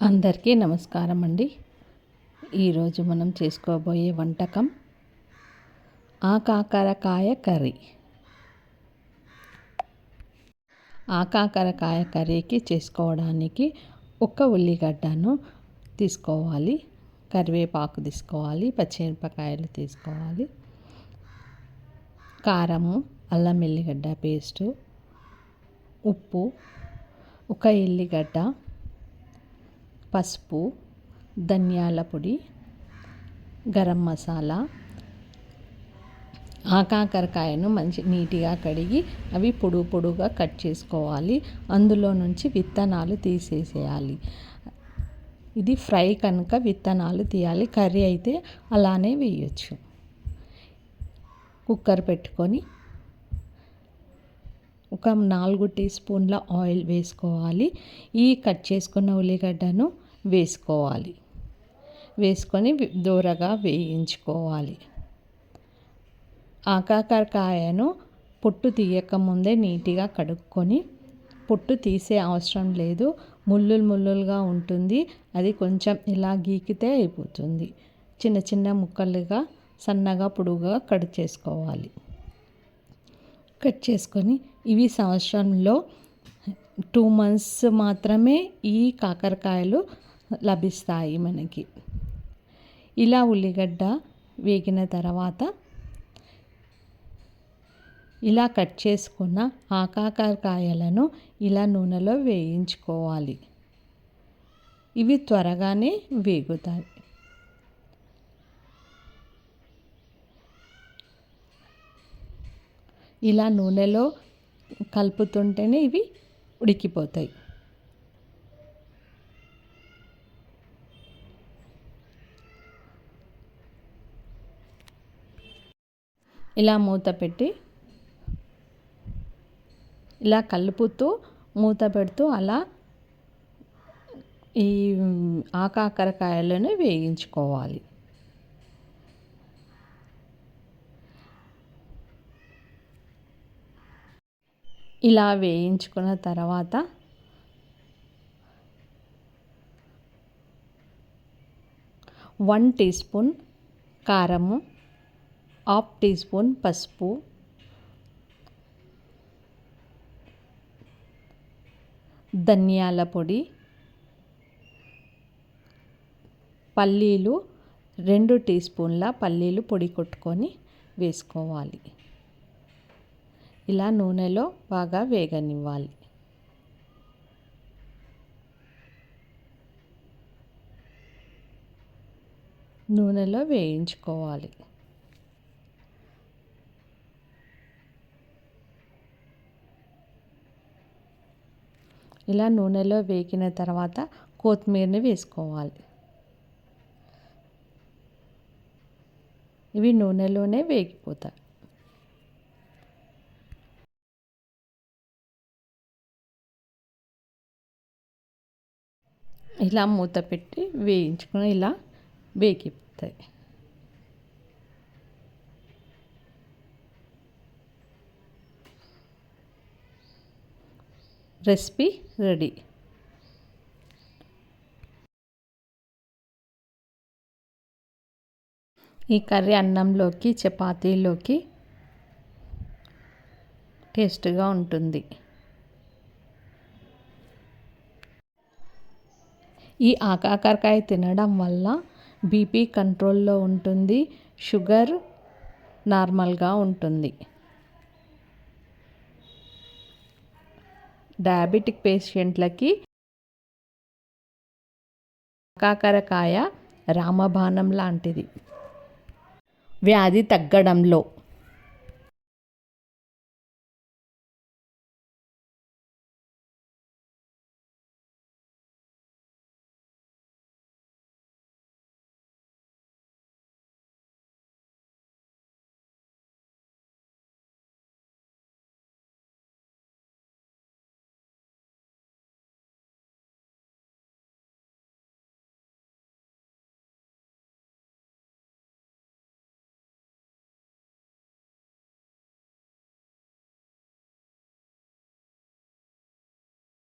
అందరికీ నమస్కారం అండి. ఈరోజు మనం చేసుకోబోయే వంటకం ఆకాకరకాయ కర్రీ. ఆకాకరకాయ కర్రీకి చేసుకోవడానికి ఒక ఉల్లిగడ్డను తీసుకోవాలి, కరివేపాకు తీసుకోవాలి, పచ్చిమిరపకాయలు తీసుకోవాలి, కారము, అల్లం ఎల్లిగడ్డ పేస్టు, ఉప్పు, ఒక ఎల్లిగడ్డ, పసుపు, ధనియాల పొడి, గరం మసాలా. ఆకాకరకాయను నీట్గా కడిగి అవి పొడుగా కట్ చేసుకోవాలి. అందులో నుంచి విత్తనాలు తీసేసేయాలి. ఇది ఫ్రై కనుక విత్తనాలు తీయాలి, కర్రీ అయితే అలానే వేయచ్చు. కుక్కర్ పెట్టుకొని ఒక 4 టీ స్పూన్ల ఆయిల్ వేసుకోవాలి. ఈ కట్ చేసుకున్న ఉల్లిగడ్డను వేసుకోవాలి. వేసుకొని దూరగా వేయించుకోవాలి. ఆకాకరకాయను పొట్టు తీయకముందే నీట్గా కడుక్కొని, పొట్టు తీసే అవసరం లేదు, ముళ్ళులుగా ఉంటుంది. అది కొంచెం ఇలా గీకితే అయిపోతుంది. చిన్న చిన్న ముక్కలుగా సన్నగా పొడుగుగా కట్ చేసుకోవాలి. కట్ చేసుకొని ఇవి సంవత్సరంలో 2 months మాత్రమే ఈ కాకరకాయలు లభిస్తాయి మనకి. ఇలా ఉల్లిగడ్డ వేగిన తర్వాత ఇలా కట్ చేసుకున్న ఆకాకరకాయలను ఇలా నూనెలో వేయించుకోవాలి. ఇవి త్వరగానే వేగుతాయి. ఇలా నూనెలో కలుపుతుంటేనే ఇవి ఉడికిపోతాయి. ఇలా మూత పెట్టి ఇలా కలుపుతూ మూత పెడుతూ అలా ఈ ఆకాకరకాయలను వేయించుకోవాలి. ఇలా వేయించుకున్న తర్వాత వన్ టీ స్పూన్ కారము, హాఫ్ టీ స్పూన్ పసుపు, ధనియాల పొడి, పల్లీలు 2 టీ స్పూన్ల పల్లీలు పొడి కొట్టుకొని వేసుకోవాలి. ఇలా నూనెలో బాగా వేగనివ్వాలి. నూనెలో వేయించుకోవాలి. ఇలా నూనెలో వేగిన తర్వాత కొత్తిమీరని వేసుకోవాలి. ఇవి నూనెలోనే వేగిపోతాయి. ఇలా మూత పెట్టి వేయించుకుని ఇలా వేగిపోతాయి. Recipe ready. ఈ కర్రీ అన్నంలోకి, చపాతీలోకి టేస్ట్గా ఉంటుంది. ఈ ఆకాకరకాయ తినడం వల్ల బీపీ కంట్రోల్లో ఉంటుంది, షుగర్ నార్మల్గా ఉంటుంది. డయాబెటిక్ పేషెంట్లకి ఆకాకరకాయ రామబాణం లాంటిది వ్యాధి తగ్గడంలో.